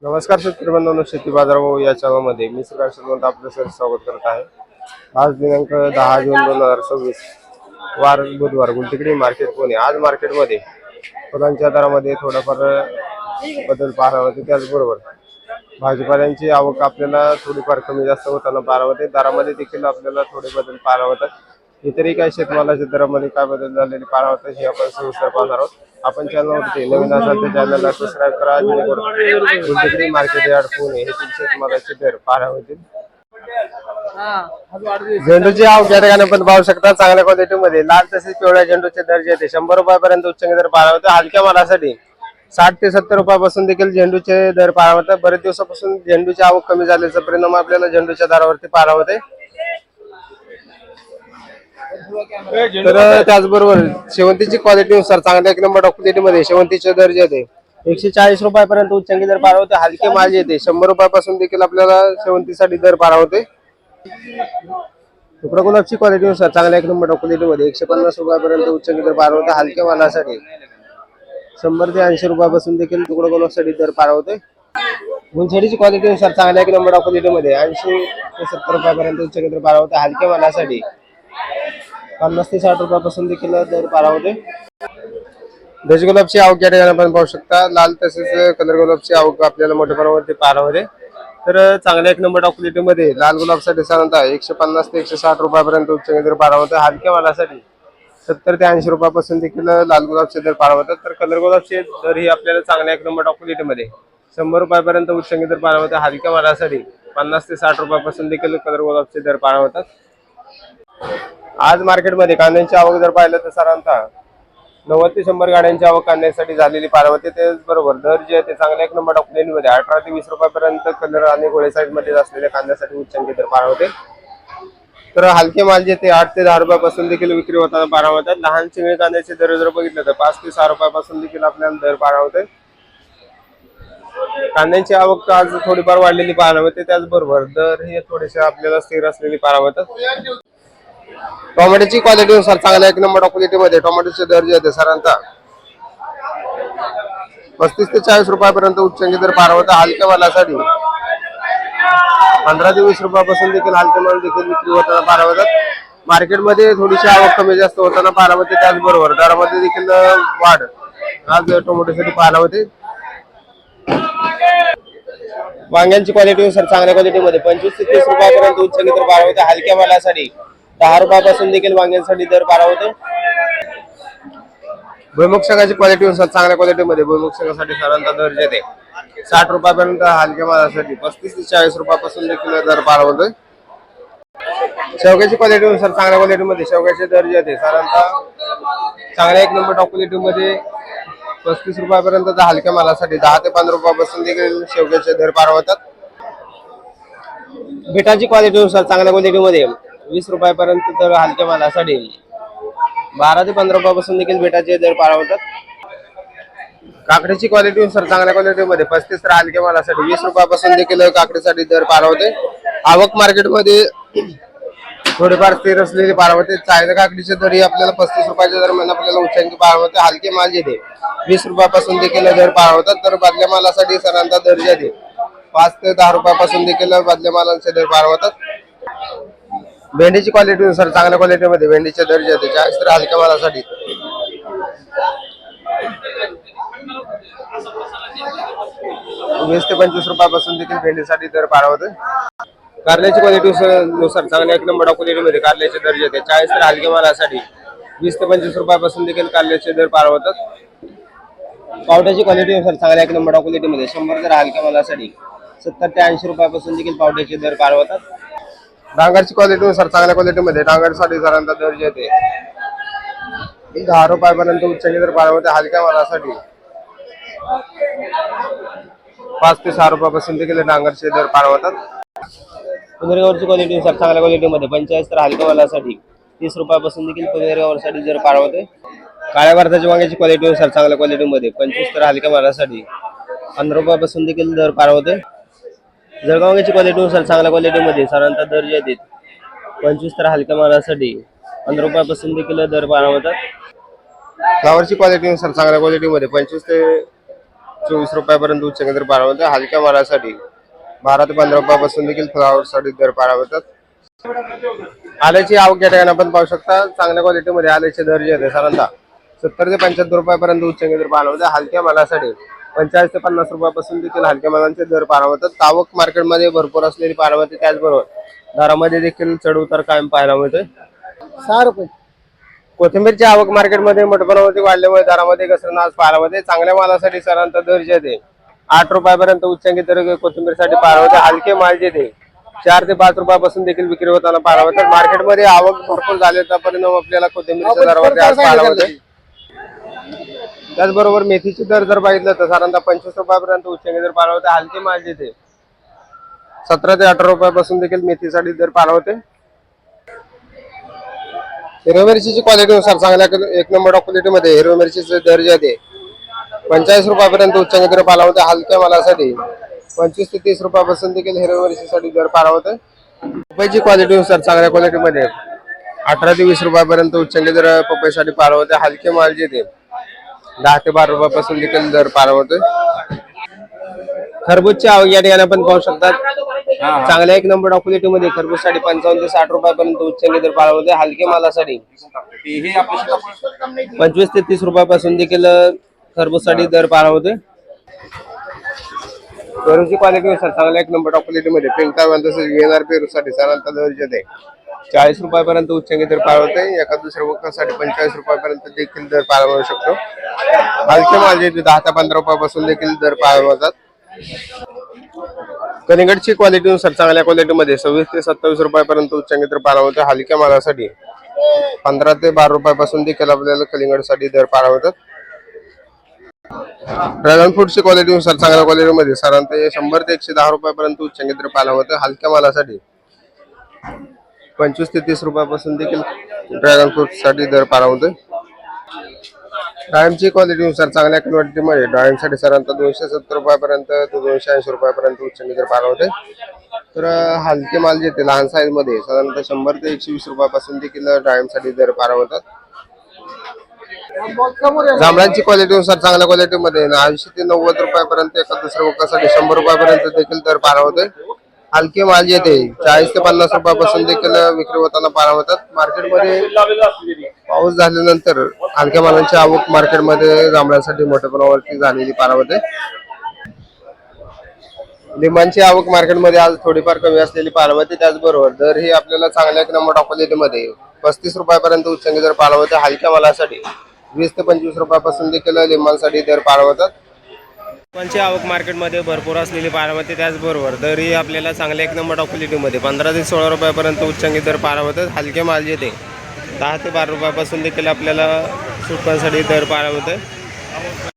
नमस्कार शेतकरी बंधूंनो, शेती बाजार भाव या चॅनलमध्ये मी श्रीकांत श्रीमंत आपलं सर स्वागत करत आहे। आज दिनांक 10 जून 2026 वार बुधवार गुलटेकडी मार्केट पुणे। आज मार्केटमध्ये फुलांच्या दरामध्ये थोडाफार बदल पाहायला मिळतो। त्याचबरोबर भाजीपाल्यांची आवक आपल्याला थोडीफार कमी जास्त होताना पाहायला दरामध्ये देखील आपल्याला थोडे बदल पाहायला मिळतात। इतरही काही शेतमालाच्या दरामध्ये काय बदल झालेले पाहायला मिळतात हे आपण सविस्तर पाहणार आहोत। आपण चॅनलवरती नवीन असाल तर चॅनलला सबस्क्राईब करा जेणेकरून गुलटेकडी मार्केट यार्ड पुणे येथील शेतमालाचे दर पाहायला मिळतील। झेंडूची आवक या ठिकाणी आपण पाहू शकता। चांगल्या क्वालिटीमध्ये लाल तसेच पिवळ्या झेंडूचे दर जे आहेत 100 रुपयापर्यंत उच्च दर पाहायला मिळतात। हलक्या मालासाठी 60 ते 70 रुपयापासून देखील झेंडूचे दर पाहायला मिळतात। बरेच दिवसापासून झेंडूची आवक कमी झाल्याचा परिणाम आपल्याला झेंडूच्या दरावरती पाहायला मिळते। तर त्याचबरोबर शेवंतीची क्वालिटीनुसार चांगल्या एक नंबर क्वालिटीमध्ये शेवंतीचे दर जे आहेत 140 रुपयापर्यंत उच्चांकी दर पाहायला होते। हलके माल जे येते 100 रुपयापासून देखील आपल्याला शेवंतीसाठी दर पाहायला होते। तुकडा गुलाबची क्वालिटीनुसार चांगल्या एक नंबर क्वालिटीमध्ये 150 रुपयापर्यंत उच्चांकी दर पाहायला होते। हलके मालासाठी 100 ते 80 रुपयापासून देखील तुकडा गुलाबसाठी दर पाहायला होते। गुलछडीची क्वालिटीनुसार चांगल्या एक नंबर क्वालिटीमध्ये 80 ते 70 रुपयापर्यंत उच्चांकी दर पाहायला होते। हलके मालासाठी 50 ते 60 रुपयापासून देखील दर पाहायला होते। देश गुलाबची आवक या ठिकाणी आपण पाहू शकता। लाल तसेच कलर गुलाबची आवक आपल्याला मोठ्या प्रमाणावरती पाहायला होते। तर चांगल्या एक नंबर क्वालिटीमध्ये लाल गुलाबसाठी साधारणतः 150 ते 160 रुपयापर्यंत उच्चांकी दर पाहायला होते। हलक्या मालासाठी 70 ते 80 रुपयापासून देखील लाल गुलाबचे दर पाहायला होतात। तर कलर गुलाबचे दर ही आपल्याला चांगल्या एक नंबर क्वालिटीमध्ये 100 रुपयापर्यंत उच्चांकी दर पाहायला होते। हलक्या मालासाठी 50 ते 60 रुपयापासून देखील कलर गुलाबचे दर पाहायला होतात। आज मार्केटमध्ये कांद्यांची आवक जर पाहिलं तर साधारणतः 90 ते 100 गाड्यांची आवक कांद्यासाठी झालेली पाहायला होते। त्याचबरोबर दर जे आहे ते चांगल्या एक नंबर क्वालिटीमध्ये 18 ते 20 रुपयापर्यंत कलर आणि गोळे साईज मध्ये असलेल्या कांद्यासाठी उच्चांकी दर पाहायला होते। तर हलके माल जे ते 8 ते 10 रुपयापासून देखील विक्री होताना पाहायला होतात। लहान चिंगळी कांद्याचे दर जर बघितलं तर 5 ते 6 रुपयापासून देखील आपल्याला दर पाहायला होते। कांद्यांची आवक आज थोडीफार वाढलेली पाहायला मिळते। त्याचबरोबर दर हे थोडेसे आपल्याला स्थिर असलेली पाहायला मिळतात। टोमॅटोची क्वालिटीनुसार चांगल्या एक नंबर क्वालिटीमध्ये टोमॅटोचे दर जे आहेत साधारणतः 35 ते 40 रुपयापर्यंत उच्चांकी दर पाहायला होता। हलक्या मालासाठी 15 ते 20 रुपयापासून देखील हलके माल देखील विक्री होताना पाहायला होतात। मार्केटमध्ये थोडीशी आवक कमी जास्त होताना पाहायला होते। त्याचबरोबर दरामध्ये देखील वाढ आज टोमॅटोसाठी पाहायला होते। वांग्यांची क्वालिटीनुसार चांगल्या क्वालिटीमध्ये 25 ते 30 रुपयापर्यंत उच्चांकी दर पाहायला होते। हलक्या मालासाठी 10 रुपयापासून देखील वांग्यांसाठी दर पाहायला होते। भुईमुग शेंगाची क्वालिटीनुसार चांगल्या क्वालिटीमध्ये भुईमुग शेंगासाठी साधारणतः दर जे आहे 60 रुपयापर्यंत, हलक्या मालासाठी 35 ते 40 रुपयापासून देखील दर पाहायला होते। शेवग्याची क्वालिटीनुसार चांगल्या क्वालिटीमध्ये शेवग्याचे दर जे आहेत साधारणतः चांगल्या एक नंबर क्वालिटीमध्ये 35 रुपयापर्यंत, हलक्या मालासाठी 10 ते 15 रुपयापासून देखील शेवग्याचे दर पाहायला होतात। बिटाची क्वालिटीनुसार चांगल्या क्वालिटीमध्ये 20 रुपयापर्यंत, तर हलक्या मालासाठी 12 ते 15 रुपयापासून देखील बिटाचे दर पाहायला होतात। काकडीची क्वालिटीनुसार चांगल्या क्वालिटीमध्ये 35 तर हलक्या मालासाठी 20 रुपयापासून देखील काकडीसाठी दर पाहायला होते। आवक मार्केटमध्ये थोडेफार स्थिर असलेले पाहायला होते। चायना काकडीचे दर आपल्याला 35 रुपयाच्या दरम्यान आपल्याला उच्चांकी पाहायला होते। हलके माल जे 20 रुपयापासून देखील दर पाहायला होतात। तर बदल्या मालासाठी साधारणतः दर जे 5 ते 10 रुपयापासून देखील बदल्या मालांचे दर पाहायला होतात। भेंडीची क्वालिटीनुसार चांगल्या क्वालिटीमध्ये भेंडीचे दर जे 40 तर हलक्या मालासाठी 20 ते 25 रुपयापासून देखील भेंडीसाठी दर पाहायला होते। कारल्याची क्वालिटीनुसार चांगल्या एक नंबर क्वालिटीमध्ये कारल्याचे दर जे 40 तर हलक्या मालासाठी 20 ते 25 रुपयापासून देखील कारल्याचे दर पाहायला होतात। पावट्याची क्वालिटीनुसार चांगल्या एक नंबर क्वालिटीमध्ये 100 तर हलक्या मालासाठी 70 ते 80 रुपयापासून देखील पावट्याचे दर पाहायला होतात। डांगरची क्वालिटीनुसार चांगल्या क्वालिटीमध्ये डांगरसाठी साधारणतः दर जे 10 रुपयापर्यंत उच्चांकी दर पाहायला होते। हलक्या मालासाठी 5 ते 6 रुपयापासून देखील डांगरचे दर पाहायला होतात। पुनेरगावची क्वालिटीनुसार चांगल्या क्वालिटीमध्ये 45 तर हलक्या मालासाठी 30 रुपयापासून देखील पुनेरगावसाठी दर पाहायला होते। काळ्या भारताची वांग्याची क्वालिटीनुसार चांगल्या क्वालिटीमध्ये 25 तर हलक्या मालासाठी 15 रुपयापासून देखील दर पाहायला होते। जळगाव वांग्याची क्वालिटीनुसार चांगल्या क्वालिटीमध्ये साधारणतः दर जे आहेत 25 तर हलक्या मालासाठी 15 रुपयापासून देखील दर पाहायला होतात। फ्लावरची क्वालिटीनुसार चांगल्या क्वालिटीमध्ये 25 ते 24 रुपयापर्यंत उच्च दर पाहायला मिळतात. हलक्या मालासाठी 12 ते 15 रुपयापासून देखील फ्लावरसाठी दर पाहायला मिळतात. आल्याची आवक या ठिकाणी आपण पाहू शकता. चांगल्या क्वालिटीमध्ये आल्याचे दर जे आहेत साधारणतः 70 ते 75 रुपयापर्यंत उच्च दर पाहायला मिळतात. हलक्या मालासाठी 45 ते 50 रुपयापासून देखील हलक्या मालांचे दर पाहायला मिळतात. आवक मार्केटमध्ये भरपूर असलेली पाहायला मिळते. त्याचबरोबर दरामध्ये देखील चढ उतार कायम पाहायला मिळतोय. 6 रुपये. कोथिंबीरची आवक मार्केटमध्ये मोठ्या प्रमाणात वाढल्यामुळे दरामध्ये घसरण आज पाहायला मिळते. चांगल्या मालासाठी साधारणतः दर जे आहे 8 रुपयापर्यंत उच्चांकी दर कोथिंबीरसाठी पाहायला मिळते. हलके माल जे ते 4 ते 5 रुपयापासून देखील विक्री होताना पाहायला मिळतात. मार्केटमध्ये आवक भरपूर झाल्याचा परिणाम आपल्याला कोथिंबीरच्या दरावरती आज पाहायला मिळते. त्याचबरोबर मेथीचे दर जर पाहिलं तर साधारणतः 25 रुपयापर्यंत उच्चांकी दर पाहायला मिळते. हलके माल जे ते 17 ते 18 रुपयापासून देखील मेथीसाठी दर पाहायला मिळते. हिरव्या मिरचीची क्वालिटीनुसार चांगल्या एक नंबर क्वालिटीमध्ये हिरव्या मिरचीचे दर जे आहे 45 रुपयापर्यंत उच्चांकी दर पाहायला मिळते. हलक्या मालासाठी 25 ते 30 रुपयापासून देखील हिरव्या मिरचीसाठी दर पाहायला मिळते. पपईची क्वालिटीनुसार चांगल्या क्वालिटीमध्ये 18 ते 20 रुपयापर्यंत उच्चांकी दर पपईसाठी पाहायला मिळते. हलके माल जे ते 10 ते 12 रुपयापासून देखील दर पाहायला मिळते. खरबूजची आवक या ठिकाणी आपण पाहू शकता. चांगल्या एक नंबर क्वालिटीमध्ये खरबूजसाठी 55 ते 60 रुपयापर्यंत उच्चांकी दर पाहायला मिळते. हलके मालासाठी 25 ते 30 रुपयापासून देखील खरबूजसाठी दर पाहायला मिळते. पेरूची क्वालिटीनुसार चांगल्या एक नंबर क्वालिटीमध्ये पिंक तसेच VNR पेरूसाठी साधारणतः दर जे आहे 40 रुपयापर्यंत उच्चांकी दर पाहायला मिळते. एका दुसऱ्या वखरासाठी 45 रुपयापर्यंत देखील दर पाहायला मिळू शकतो. हलके माल जे 10 ते 15 रुपयापासून देखील दर पाहायला मिळतात. कलिंगडची क्वालिटीनुसार चांगल्या क्वालिटीमध्ये 26 ते 27 रुपयापर्यंत उच्चांकी दर पाहायला मिळते. हलक्या मालासाठी 15 ते 12 रुपयापासून देखील आपल्याला कलिंगडसाठी दर पाहायला मिळतात. ड्रॅगन फ्रूटची क्वालिटीनुसार चांगल्या क्वालिटीमध्ये साधारणतः 100 ते 110 रुपयापर्यंत उच्चांकी दर पाहायला मिळते. हलक्या मालासाठी 25 ते 30 रुपयापासून देखील ड्रॅगन फ्रूटसाठी दर पाहायला मिळते. डाळिंबची क्वालिटीनुसार चांगल्या क्वालिटीमध्ये डाळिंबसाठी साधारणतः 270 रुपयापर्यंत ते 280 रुपयापर्यंत उच्चांकी दर पाहायला मिळते. तर हलके माल जे ते लहान साईज मध्ये साधारणतः 100 ते 120 रुपयापासून देखील डाळिंबसाठी दर पाहायला मिळतात. जांभळांची क्वालिटीनुसार चांगल्या क्वालिटीमध्ये 80 ते 90 रुपयापर्यंत एका दुसऱ्या वखरासाठी 100 रुपयापर्यंत देखील दर पाहायला मिळते. हलके माल जे ते 40 ते 50 रुपयापासून देखील विक्री होताना पाहायला मिळतात. मार्केटमध्ये पाऊस झाल्यानंतर हलक्या मालांची आवक मार्केटमध्ये जांभळांसाठी मोठ्या प्रमाणावरती झालेली पाहायला मिळते. लिंबांची आवक मार्केटमध्ये आज थोडीफार कमी असलेली पाहायला मिळते. त्याचबरोबर दर ही आपल्याला चांगल्या एक नंबर क्वालिटीमध्ये 35 रुपयापर्यंत उच्चांकी दर पाहायला मिळते. हलक्या मालासाठी 20 ते 25 रुपयापासून देखील लिंबांसाठी दर पाहायला मिळतात. लिंबांची आवक मार्केटमध्ये भरपूर असलेली पाहायला मिळते. त्याचबरोबर दर ही आपल्याला चांगल्या एक नंबर क्वालिटीमध्ये 15 ते 16 रुपयापर्यंत उच्चांकी दर पाहायला मिळतात. हलके माल जे ते 10 ते 12 रुपयापासून देखील आपल्याला सुटकांसाठी दर पाहायला मिळते.